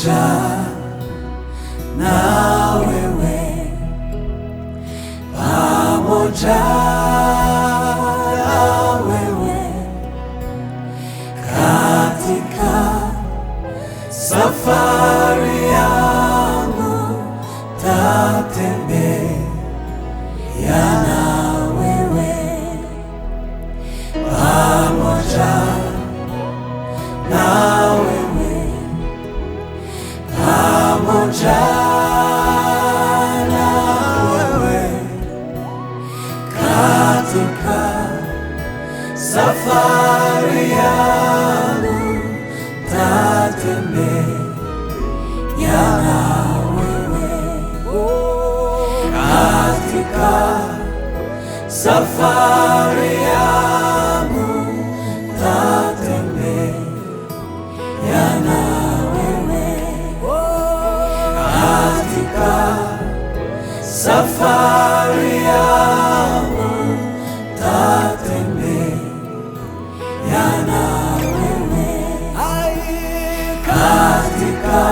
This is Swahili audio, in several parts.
pamoja na wewe, pamoja na wewe katika safari yangu, tatembea na wewe, pamoja na wewe, pamoja na wewe katika safari yangu, tatembea na wewe, katika safari yangu, tatembea na wewe, katika safari yangu, tatembea na wewe, katika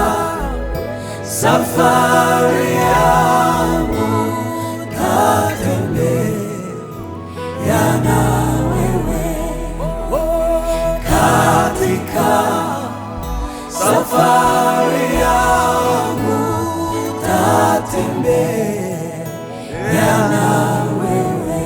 safari yangu, tatembea na wewe, katika safari yangu, tatembea na wewe.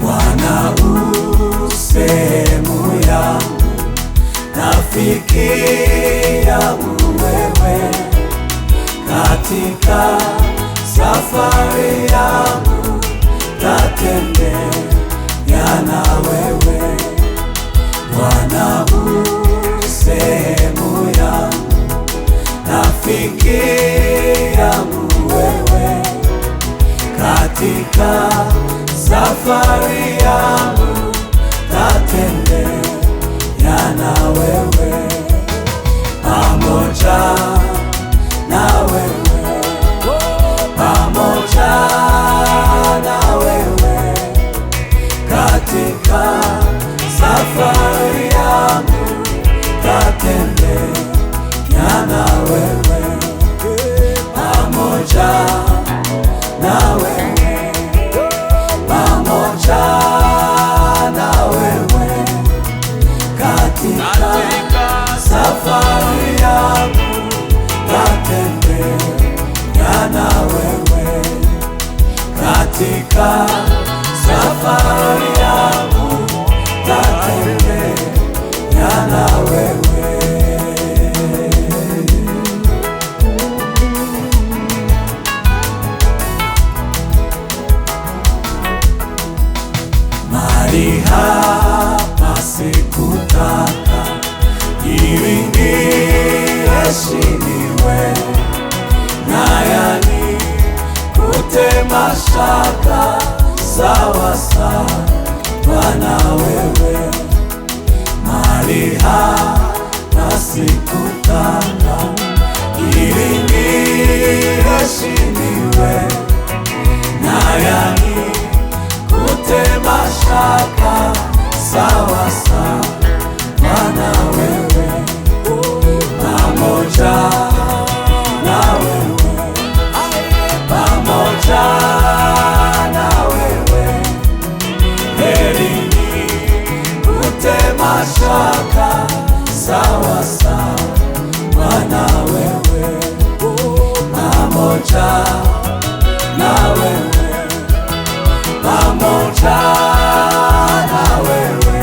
Bwana usehemu yangu, rafiki yangu wewe, katika safari yangu, tatembea na wewe. Bwana usehemu yangu, rafiki yangu wewe, katika safari yangu, tatembea na wewe, pamoja na wewe, pamoja na wewe katika safari yangu, tatembea na wewe, pamoja na wewe, pamoja na wewe katika safari yangu, tatembea na wewe, katika safari yangu, tatembea na wewe. Mahali hapa sikutaka ili niheshimiwe, na yanikute mashaka sawa sawa na wewe. Mahali hapa sikutaka ili niheshimiwe, na yanikute mashaka sawa sawa na wewe, pamoja na wewe, pamoja na wewe, heri nikute mashaka sawa sawa na wewe, pamoja na wewe, pamoja na wewe,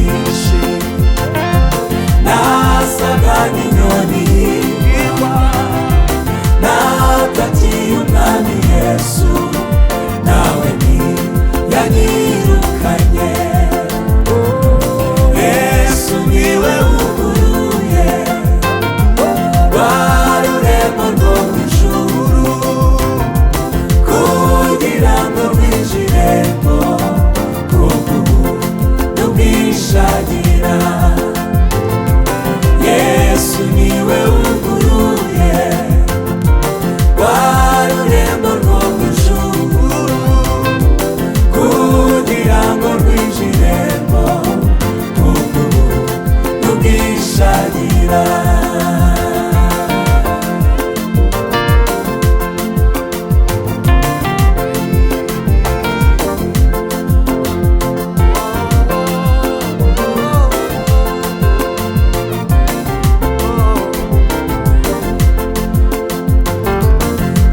nyinshi, nasaga n'inyoni igwa, nakatiye umwami Yesu, nawe ntiyanyirukanye. Yesu niwe wuguruye rwa rurembo rwo mw'ijuru, kugira ngo rwinjiremo kubw'ubuntu bwishagira. Yesu niwe wuguruye rwa rurembo rwo mw'ijuru, kugira ngo rwinjiremo kubw'ubuntu bwishagira.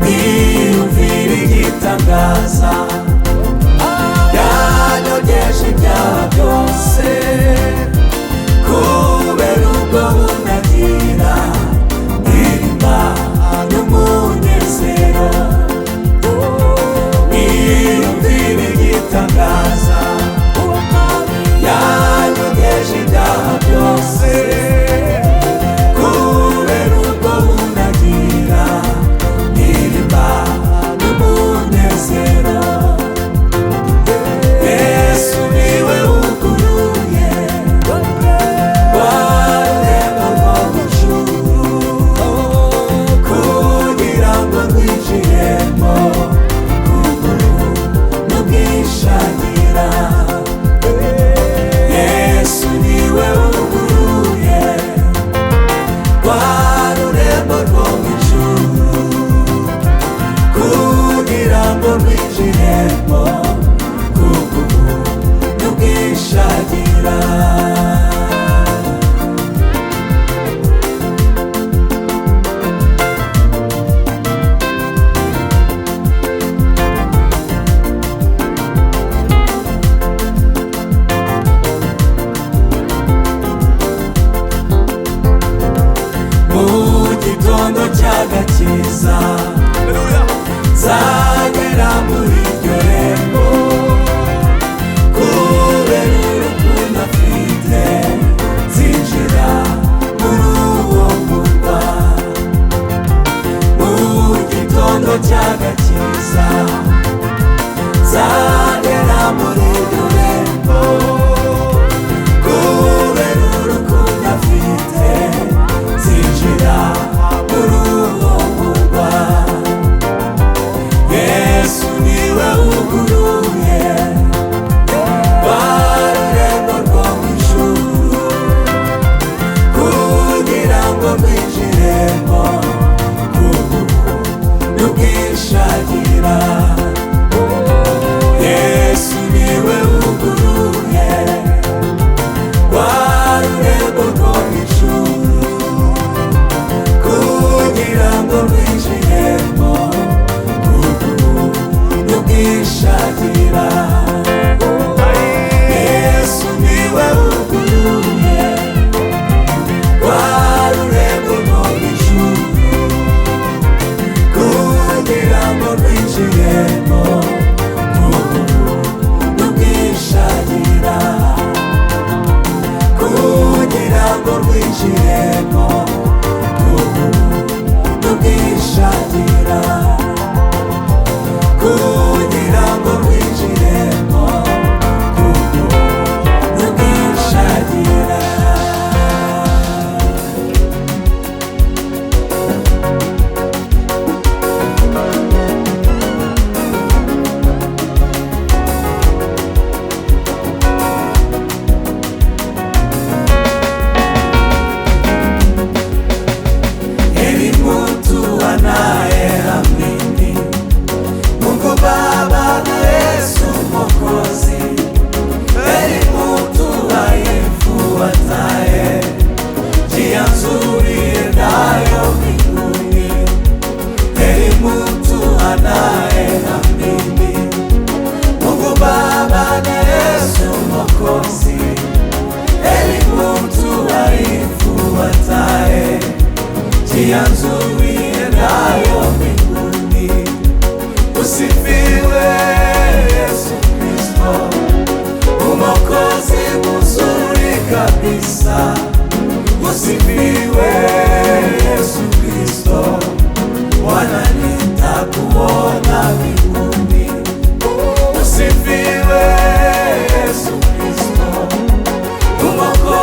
Niyumvira igitangaza, yanyogeje ibyaha byose, kubera ubwo bunagira ndirimba n'umunezero. Niyumvira igitangaza, yanyogeje ibyaha byose, kubera ubwo bunagira ndirimba n'umunezero. Yesu niwe wuguruye rwa rurembo rwo mw'ijuru, kugira ngo rwinjiremo kubw'ubuntu bwishagira. Yesu niwe wuguruye rwa rurembo rwo mw'ijuru, kugira ngo rwinjiremo kubw'ubuntu bwishagira. Mu gitondo cy'agakiza nzagera muri iryo rembo, kubera urukundo afite nzinjira muri uwo murwa. Mu gitondo cy'agakiza nzagera muri iryo rembo, kubera urukundo afite nzinjira muri uwo murwa. Yesu niwe wuguruye rwa rurembo rwo mw'ijuru, kugira ngo rwinjiremo kubw'ubuntu bwishagira. Yesu niwe wuguruye rwa rurembo rwo mw'ijuru, kugira ngo rwinjiremo kubw'ubuntu bwishagira. Yesu niwe wuguruye rwa rurembo rwo mw'ijuru, kugira ngo rwinjiremo kubw'ubuntu bwishagira, kugira ngo rwinjiremo kubw'ubuntu bwishagira, kugira ngo rwinjiremo kubw'ubuntu bwishagira.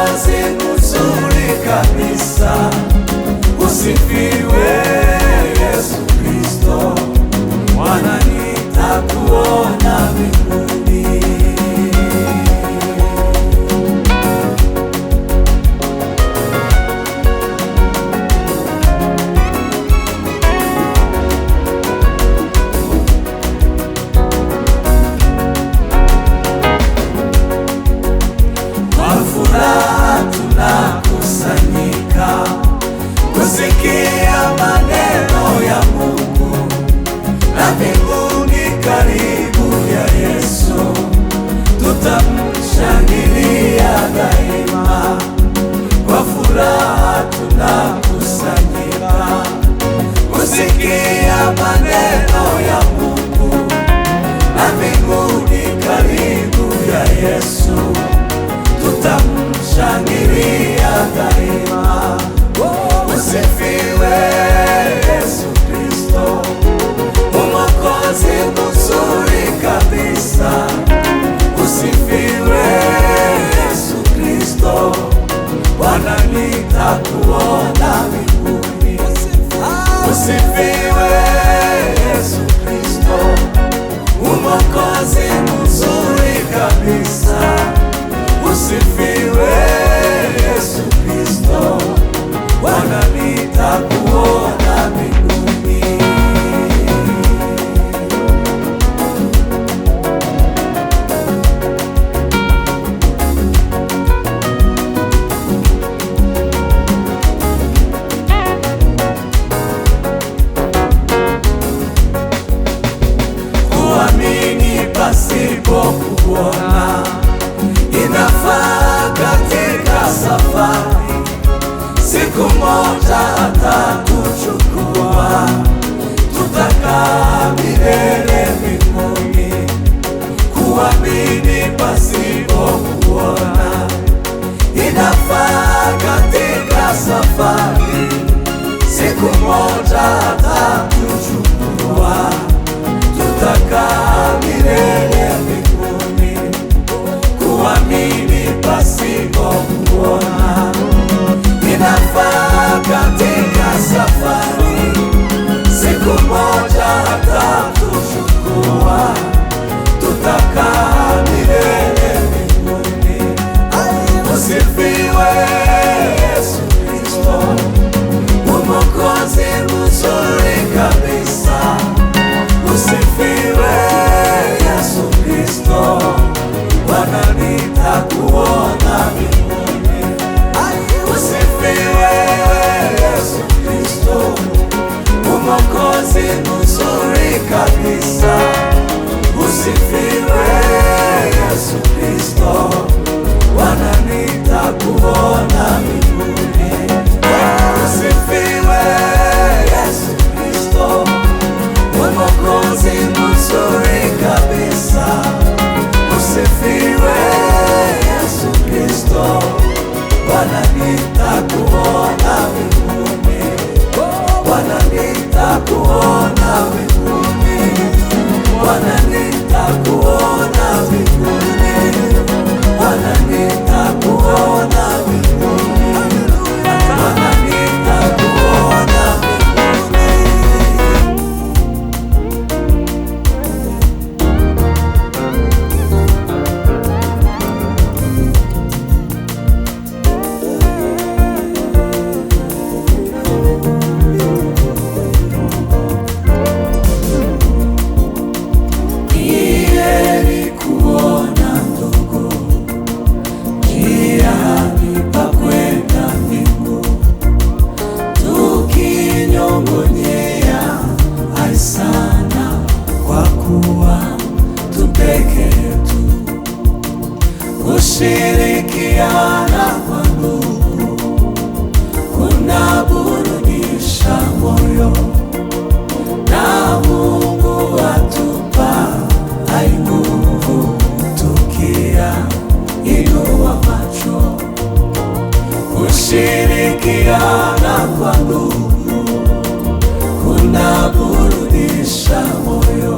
Mwokozi mzuri kabisa, usifiwe Yesu Kristo, Bwana nitakuona mbinguni. Kwa furaha tunakusanyika kusikia maneno ya Mungu, na mbinguni karibu ya Yesu tutamshangilia daima. Kwa furaha tunakusanyika kusikia maneno ya Mungu, na mbinguni karibu ya Yesu tutamshangilia daima. Usifiwe Yesu Kristo, Mwokozi mzuri kabisa. Usifiwe Yesu Kristo, Bwana nitakuona mbinguni. Usifiwe Yesu Kristo, Mwokozi mzuri kabisa. Usifiwe Yesu Kristo, Bwana nitakuona mbinguni. Kuamini pasipo kuona inafaa katika safari, siku moja atatuchukua, tutakaa milele mbinguni. Kuamini pasipo kuona inafaa katika safari, siku moja atatuchukua, tutakaa milele mbinguni. Kuamini pasipo kuona inafaa katika safari, siku moja atatuchukua, tutakaa milele mbinguni. Usifiwe Yesu Kristo, Mwokozi mzuri kabisa. Usifiwe Yesu Kristo, Bwana nitakuona mbinguni. Usifiwe Yesu Kristo, Mwokozi mzuri kabisa. Usifiwe Yesu Kristo, Bwana nitakuona mbinguni. Usifiwe Yesu Kristo, Mwokozi mzuri kabisa. Usifiwe Yesu Kristo, Bwana nitakuona mbinguni. Bwana nitakuona mbinguni. Bwana nitakuona mbinguni. Bwana nitakuona mbinguni. Bwana nitakuona mbinguni. Kushirikiana kwa ndugu kunaburudisha moyo, na Mungu atupa nguvu tukiinua macho. Kushirikiana kwa ndugu kunaburudisha moyo,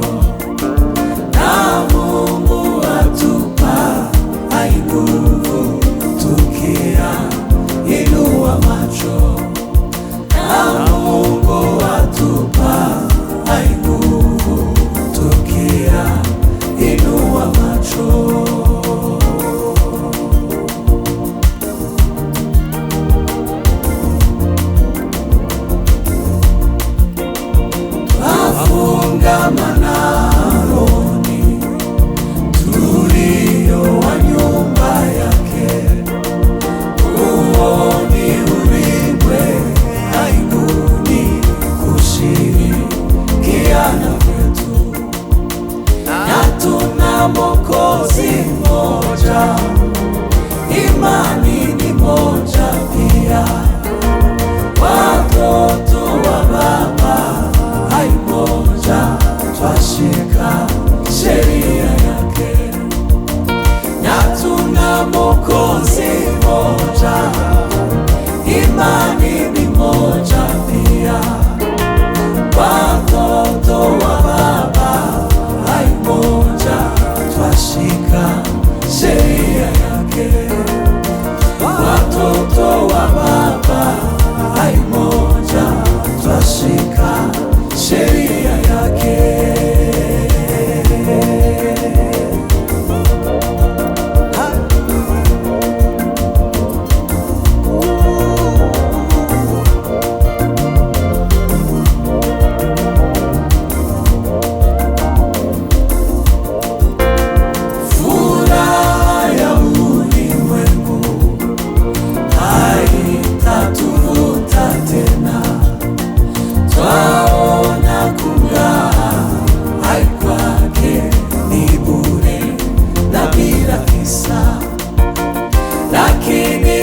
na Mungu atupa nguvu tukiinua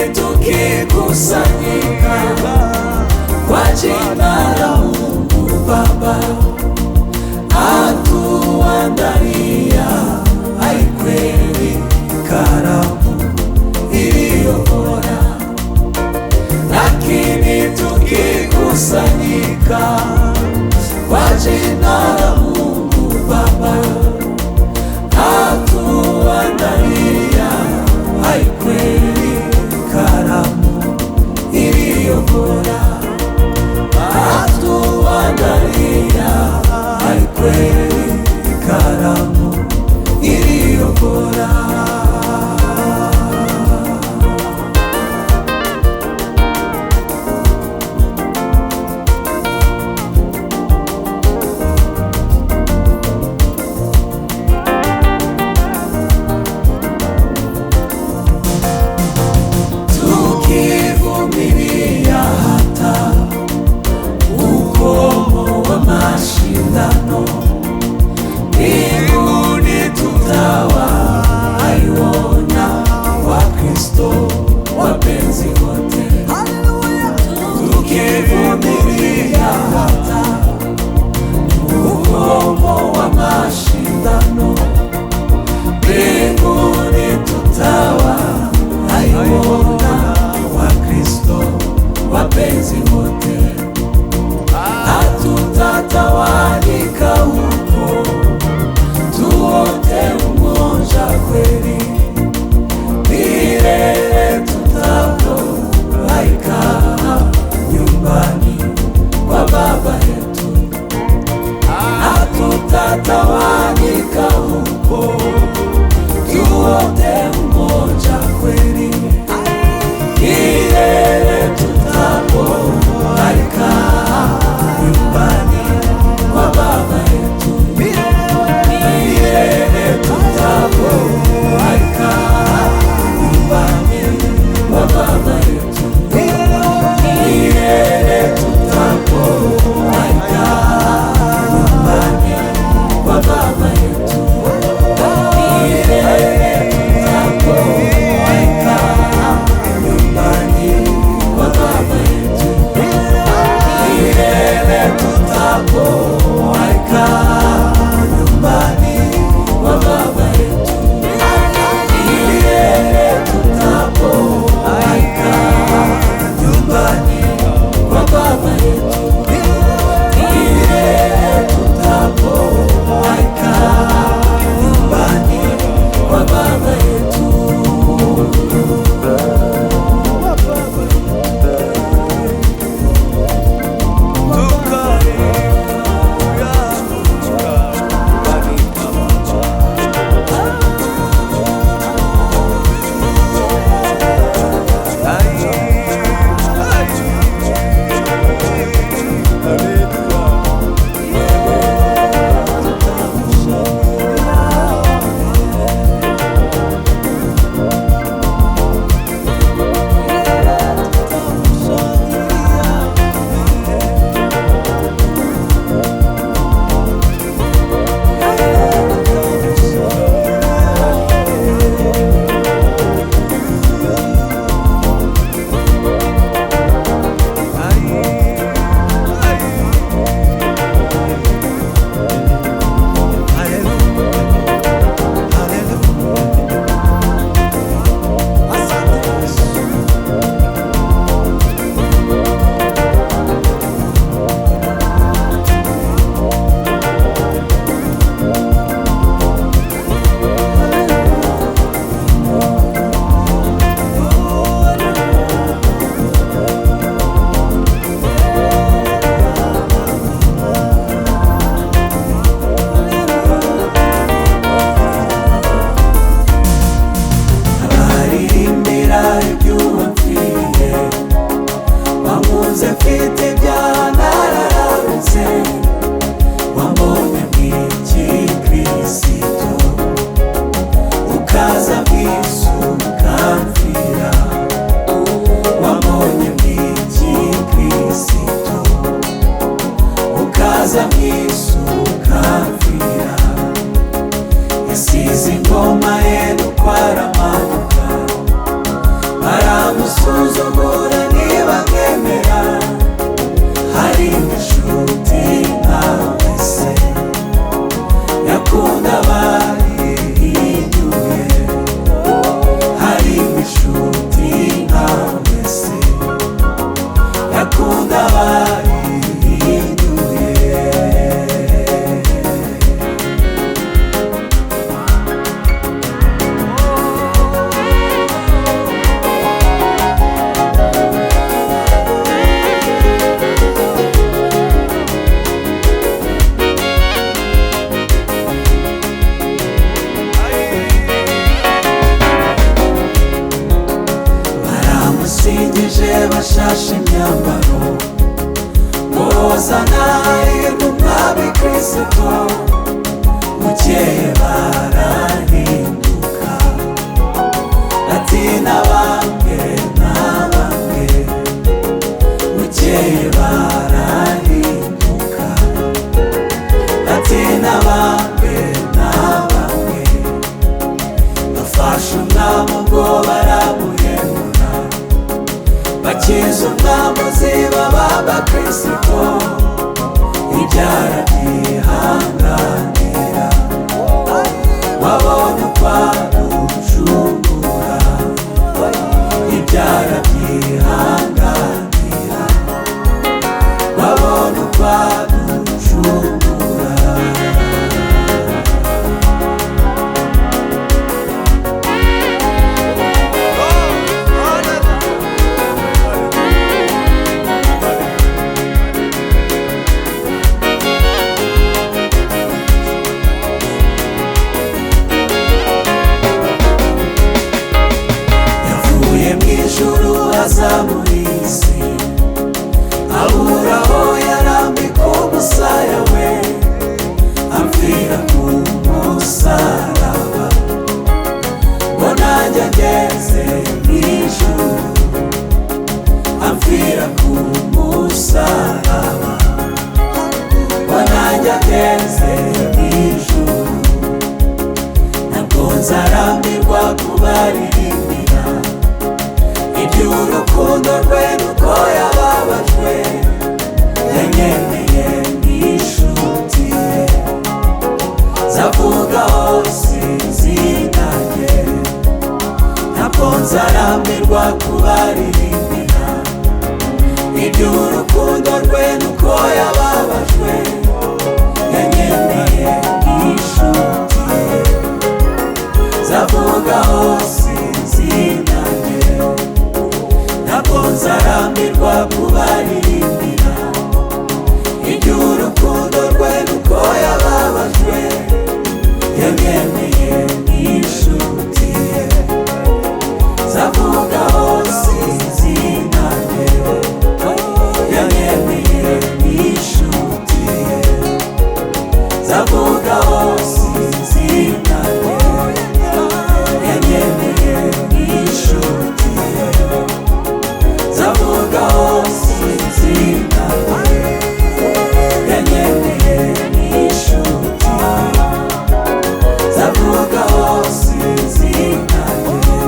tukikusanyika kwa jina la Mungu Baba, atuandalia kweli karamu iliyo bora. Lakini tukikusanyika kwa jina la Mungu Baba, atuandalia kweli karamu iliyo bora. Atuandalia kweli karamu iliyo bora. Tukivumilia hata ukomo wa mashindano, mbinguni tutawaiona Wakristo wapenzi wote. Tukivumilia hata ukomo wa mashindano, mbinguni tutawaiona Wakristo wapenzi wote. Hatutatawanyika huko, tuote umoja kweli, milele tutapowaikaa nyumbani kwa Baba yetu. Hatutatawanyika huko, tuote umoja bamusingije bashashe imyambaro ngo hozana hahirwa umwami Kristo. Bukeye barahinduka ati nabambwe nabambwe. Bukeye barahinduka ati nabambwe nabambwe. Bafashe umwami ubwo baramuhemura bakiza umwami uziba baba Kristo. Ibyara byihanganira wabona uko aducungura. Ibyara byihanganira wabona uko aducungura. Aza muri isi abura aho yarambika umusaya we, amfira ku musaraba ngo nanjye ngeze mw'ijuru. Amfira ku musaraba ngo nanjye ngeze mw'ijuru. Ntabwo nzarambirwa kubaririmbira iby'urukundo rwe nuko yababajwe. Yanyemeye nk'inshuti ye nzavuga hose izina rye. Ntabwo nzarambirwa kubaririmbira iby'urukundo rwe nuko yababajwe. Yanyemeye nk'inshuti ye nzavuga hose izina rye. Ntabwo nzarambirwa kubaririmbira iby'urukundo rwe nuko yababajwe. Yanyemeye nk'inshuti ye nzavuga hose izina rye. Yanyemeye nk'inshuti ye nzavuga hose izina rye. Yanyemeye nk'inshuti ye nzavuga hose izina rye. Yanyemeye nk'inshuti nzavuga hose izina rye.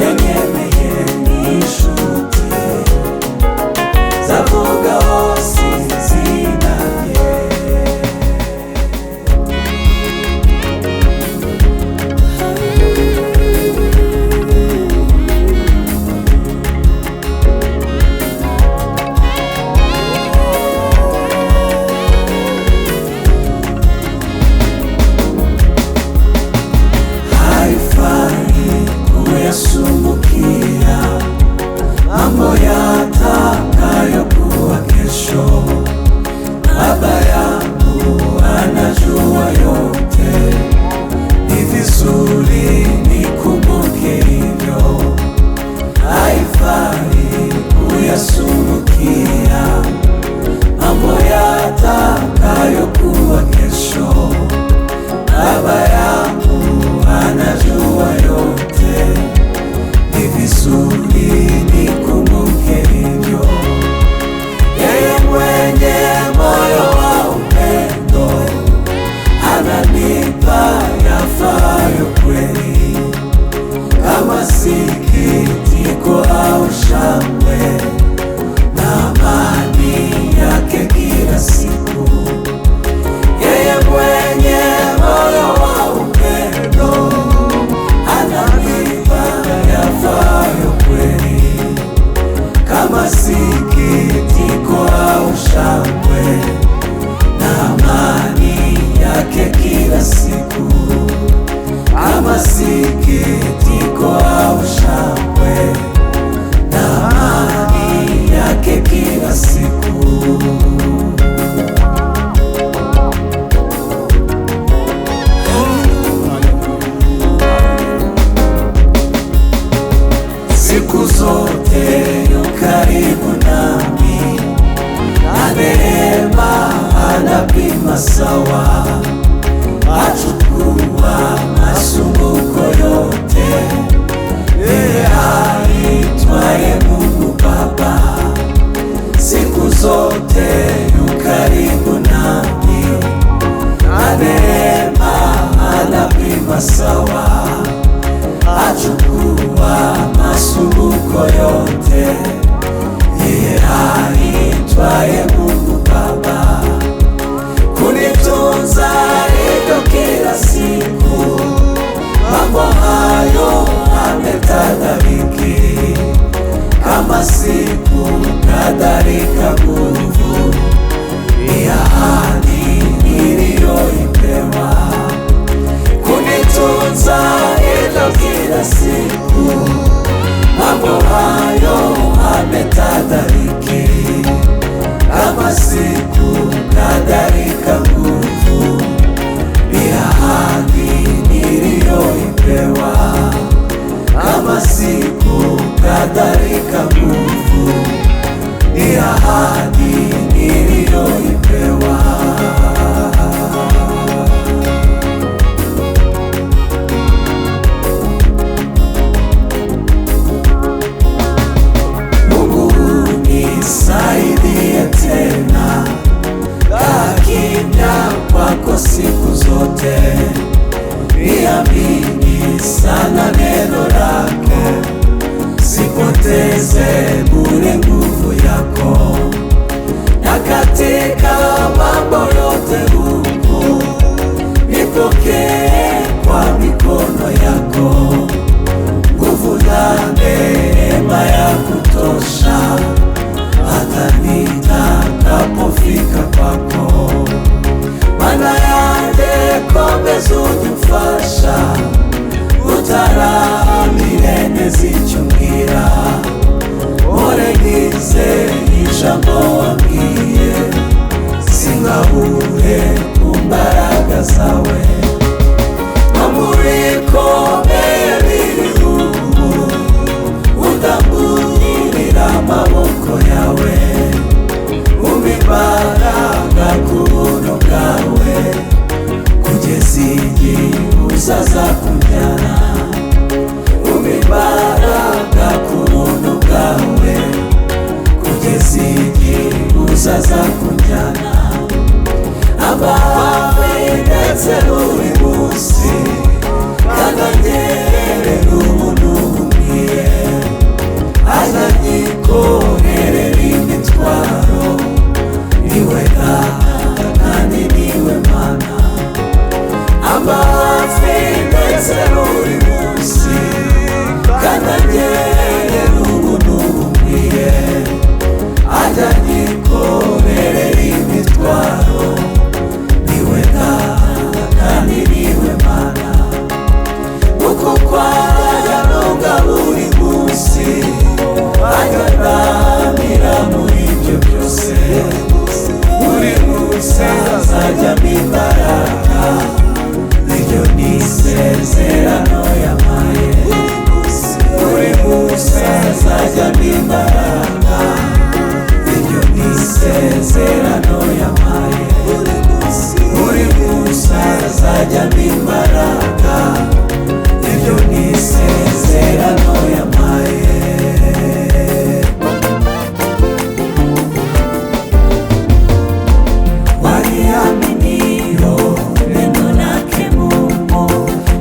Yanyemeye nk'inshuti nzavuga hose izina rye. Sumbukia mambo yatakayokuwa kesho. Baba yangu anajua yote, ni vizuri nikumbuke hivyo. Haifai kuyasumbukia mambo yatakayokuwa kesho. Baba yangu anajua yote, ni vizuri nikumbuke hivyo. Yeye mwenye moyo wa upendo ananipa yafaayo kweli, kama sikitiko au shangwe na amani yake kila siku. Yeye mwenye moyo wa upendo ananipa yafaayo kweli, siku zote yu karibu nami, na neema anapima sawa, achukua masumbuko yote. Yeye aitwaye Mungu Baba, siku zote yu karibu nami, na neema anapima sawa, achukua masumbuko yote. Yeye aitwaye Mungu Baba, kunitunza hivyo kila siku, mambo hayo ametadhariki. Kama siku kadhalika nguvu, ni ahadi niliyoipewa, kunitunza hivyo kila siku, mambo hayo ametadhariki. Kama siku kadhalika nguvu, ni ahadi niliyoipewa. Kama siku kadhalika nguvu, ni ahadi niliyoipewa. Mungu nisaidie tena, kaa kimya kwako siku zote, niamini sana neno lake, sipoteze bure nguvu yako. Na katika mambo yote huku, nipokee kwa mikono yako, nguvu na neema ya kutosha, hata nitakapofika kwako. Mana yande komeza ujumfasha, utaramire zichungira, oregize ijambo wambwiye, singabure ku mbaraga zawe. No mubikomeye biri ubu, udamburira amaboko yawe, umibaraga ku buntu bwawe, kugeza igihe uzaza kunjyana. Umibaraga ku buntu bwawe, kugeza igihe uzaza kunjyana. Abawe ndetse buri munsi, kanongerera ubuntu bumbwiye, aza nyikorerera imitwaro. Niwe Data kandi niwe Mana, abawe ndetse buri munsi, kanongerera ubuntu bumbwiye, aza nyikorerera imitwaro. Niwe Data kandi niwe Mana, uko kwaya nunga buri munsi, aganamira muri ibyo byose. Buri munsi azajyamo imbaraga, iryo ni isezerano yampaye. Buri munsi azajyamo imbaraga, iryo ni isezerano yampaye. Buri munsi azajyamo imbaraga, iryo ni isezerano yampaye. Waliaminio neno lake Mungu,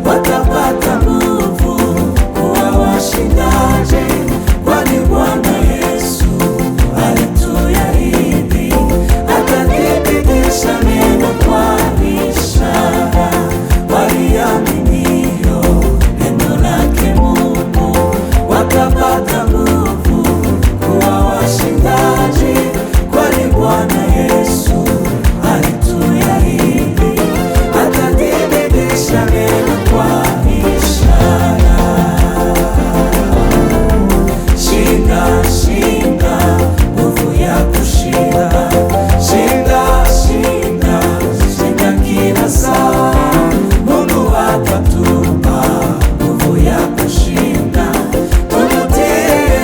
watapata nguvu kuwa washindaji, kwani Bwana Yesu alituahidi, atathibitisha neno kwa ishara. Waliaminio neno lake Mungu, watapata nguvu kuwa washindaji, kwani Bwana Yesu alituahidi, atathibitisha neno kwa ishara. Shinda, shinda, nguvu ya kushinda. Shinda, shinda, shinda kila saa. Mungu atatupa nguvu ya kushinda, tumutie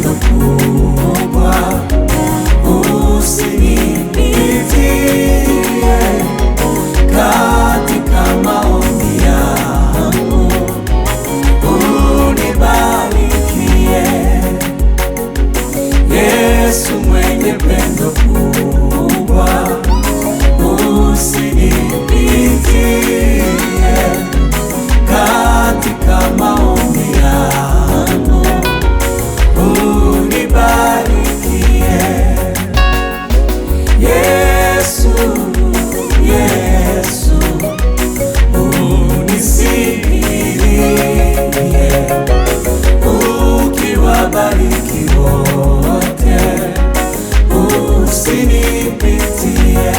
pendo kubwa, usinipitie katika maombi yangu, unibarikie. Yesu mwenye pendo kubwa, usinipitie katika maombi yangu, unibarikie. Yesu, Yesu, unisikie, ukiwabariki wote, usinipitie.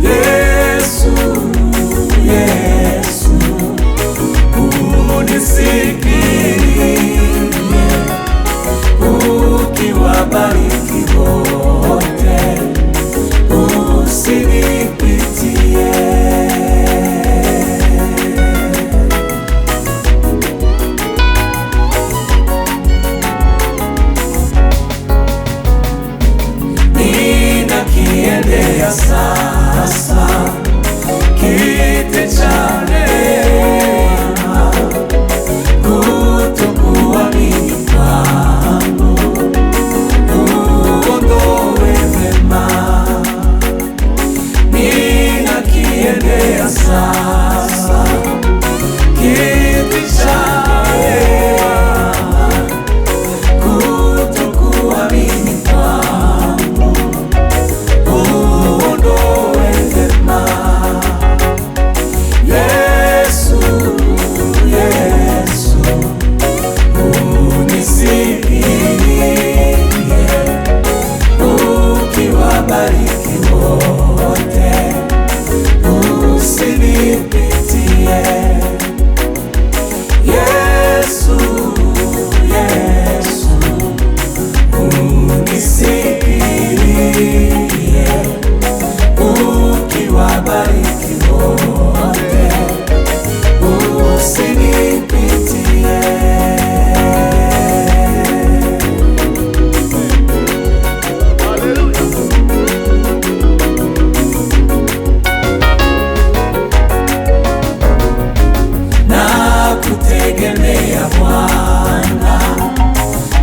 Yesu, Yesu, unisikie, ukiwabariki wote, usinipitie. Ninakiendea sasa kiti cha rehema, kutokuamini kwangu uondoe vema. Ninakiendea sasa kiti cha rehema, kutokuamini kwangu uondoe vema. Yesu, Yesu, unisikie, ukiwabariki wote, usinipitie. Yesu, Yesu, unisikie, ukiwabariki wote, usinipitie. Nakutegemea Bwana,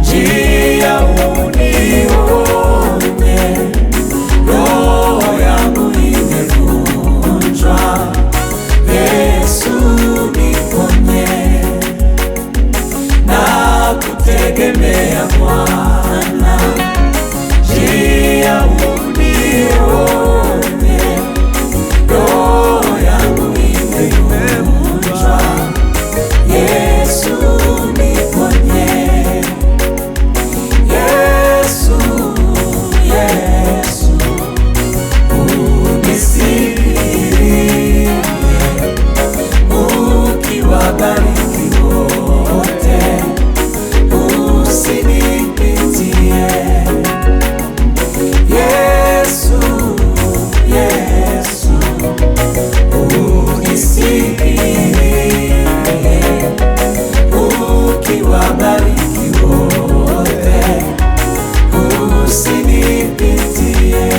njia unione. Roho yangu imevunjwa, Yesu niponye. Nakutegemea Bwana, njia unione. Roho yangu imevunjwa, Yesu niponye. Yesu, Yesu, unisikie, ukiwabariki wote, usinipitie. Yesu, Yesu, unisikie, ukiwabariki wote, usinipitie.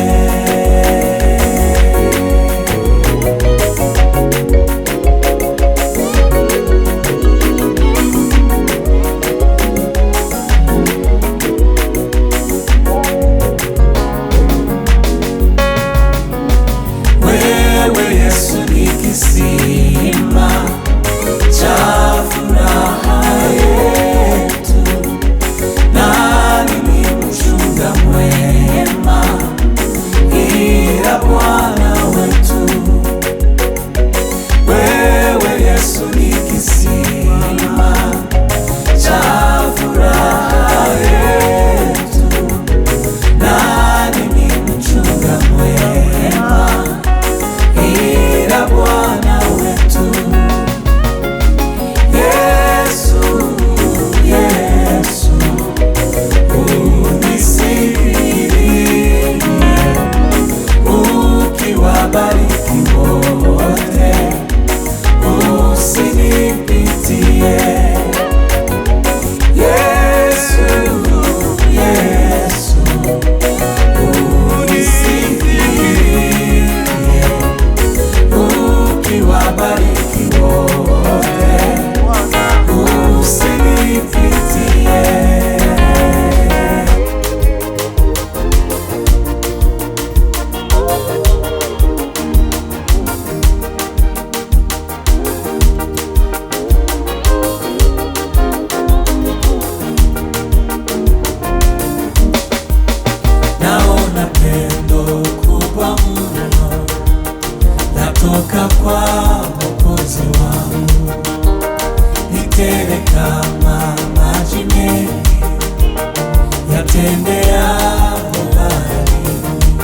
Wewe Yesu ni kisima cha furaha yetu. Naona pendo kubwa mno latoka kwa Mwokozi wangu, ni tele kama maji mengi yatendeayo baharini.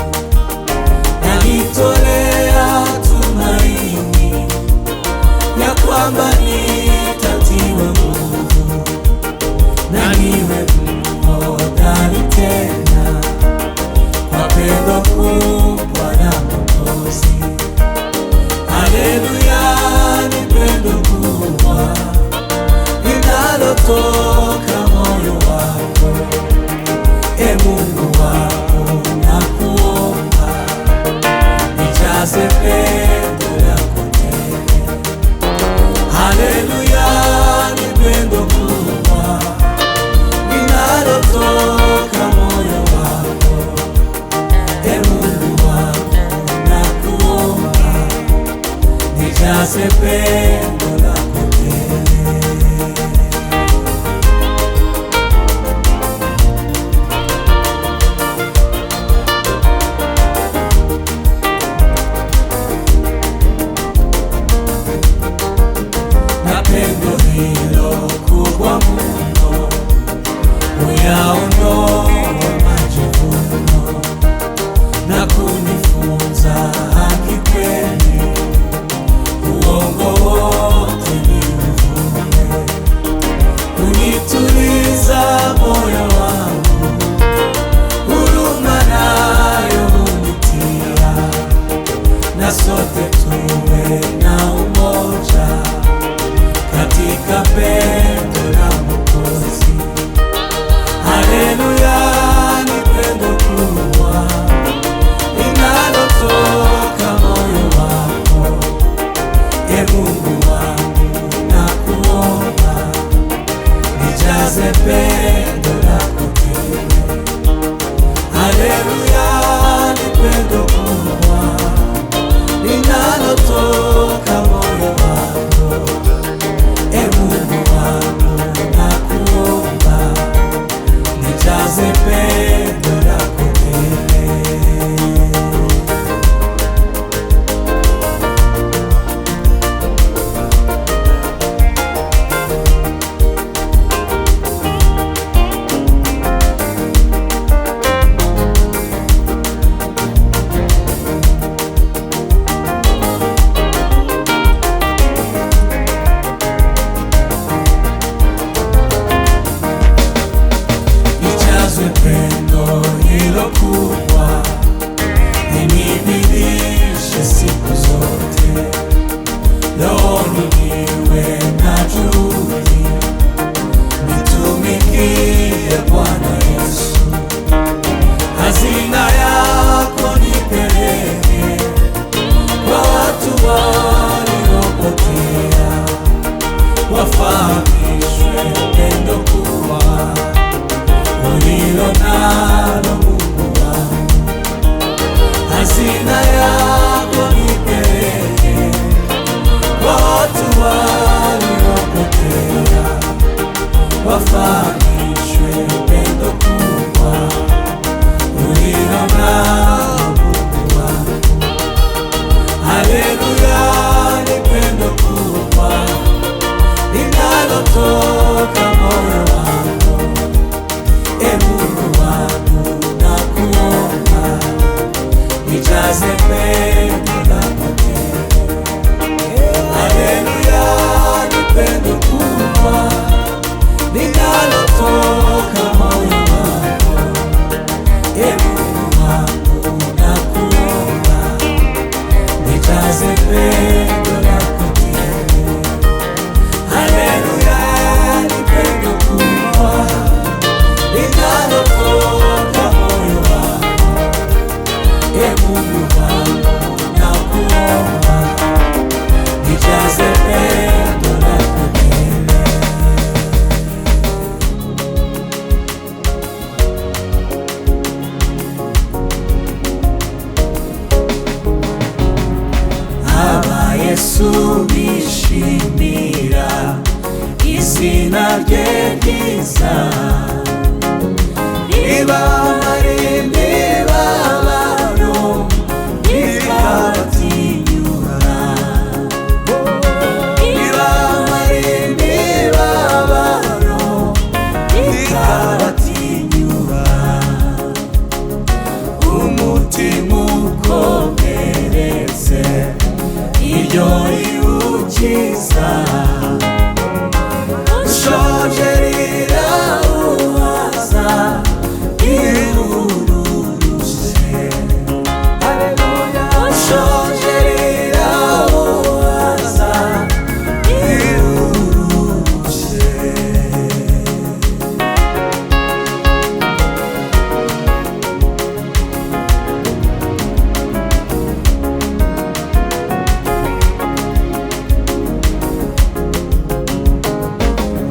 Nalitolea tumaini ya kwamba nitatiwa nguvu na niwe hodari tena kwa pendo kubwa la Mwokozi. Haleluya, ni pendo kubwa linalotoka moyo wako. E Mungu wangu, nakuomba nijaze pendo lako tele. Haleluya, ni pendo kubwa linalotoka moyo wako. E Mungu wangu, nakuomba nijaze pendo lako tele. Na pendo hilo kubwa mno huyaondoa majivuno na kunifunza haki kweli, uongo wote ni uvume, kunituliza moyo wangu, huruma nayo hunitia, na sote tuwe na umoja katika pendo la Mwokozi. Haleluya, ni pendo kubwa linalotoka moyo wako. E Mungu wangu, nakuomba nijaze pendo lako tele. Haleluya, ni pendo kubwa linalotoka moyo wako. E Mungu wangu, nakuomba nijaze pendo lako tele. Nijazwe pendo hilo kubwa, linibidishe siku zote. Rohoni niwe na juhudi, nitumikie Bwana Yesu. Hazina yako nipeleke kwa watu waliopotea, wafahamishwe pendo kubwa ulilo nalo Mungu wangu. Hazina yako nipeleke kwa watu waliopotea, wafahamishwe pendo kubwa ulilo nalo Mungu wangu. Haleluya, ni pendo kubwa linalotoka moyo wako. E Mungu wangu, nakuomba nijaze pendo lako tele. Haleluya, ni pendo kubwa linalotoka byiza, ibamara imibabaro ikabatinyura, ibamara imibabaro ikabatinyura, umutima ukomeretse iryo riwukiza, ushonje rirawuhaza irurushe, ushonje rirawuhaza irurushe.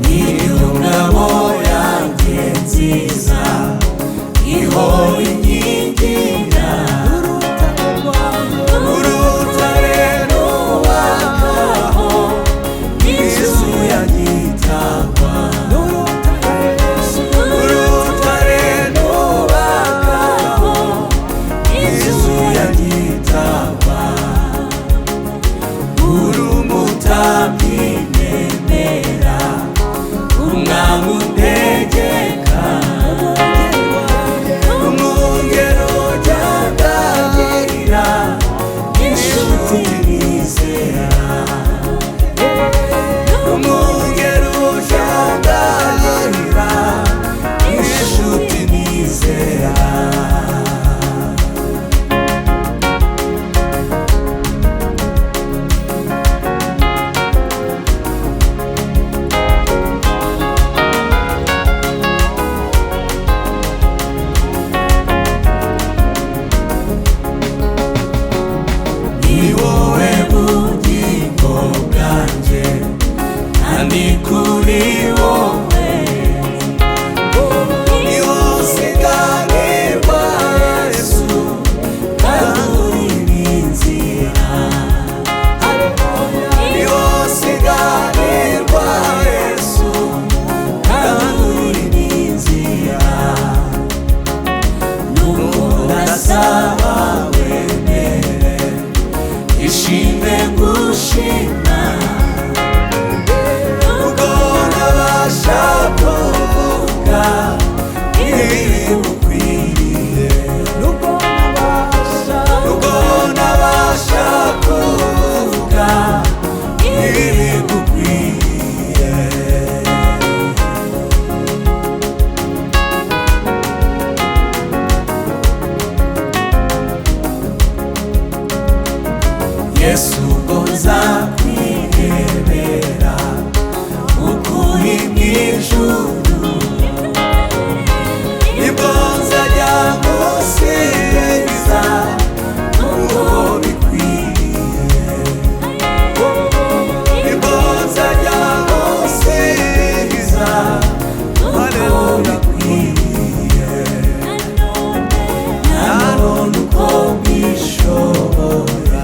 Ingabo yanjye nziza ihora inkingira, urutare rubakaho inzu yagitagwa, urutare rubakaho inzu yagitagwa, uri umutambyi nemera, umwami untegeka, umwungeri ujyanganira, inshuti nizera, umwungeri ujyanganira, inshuti nizera. Ni wowe bugingo bwanjye, kandi kuri wowe niho nsiganirwa Yesu, kandi uri n'inzira, niho nsiganirwa Yesu, kandi uri n'inzira, nuko ndasaba wemere ishimwe ngushima, ubwo ntabasha kuvuga ibigukwiriye, ubwo ntabasha kuvuga ibigukwiriye. Yesu ubwo nzakwirebera ukuri mw'ijuru, nibwo nzajya ngusingiza uko bikwiriye, nibwo nzajya ngusingiza uko bikwiriye, nanone uko mbishobora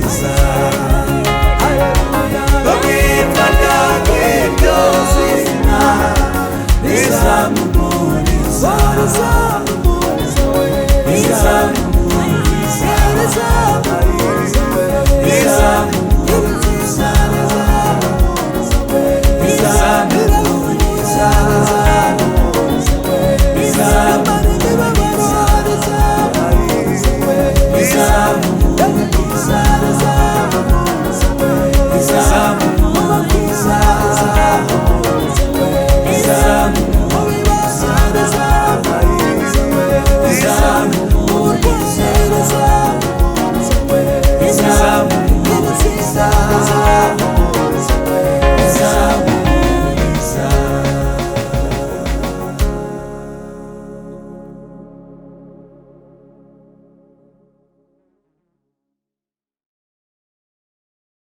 mwiza bamwifata nk'ibyo zina rizamuhumuriza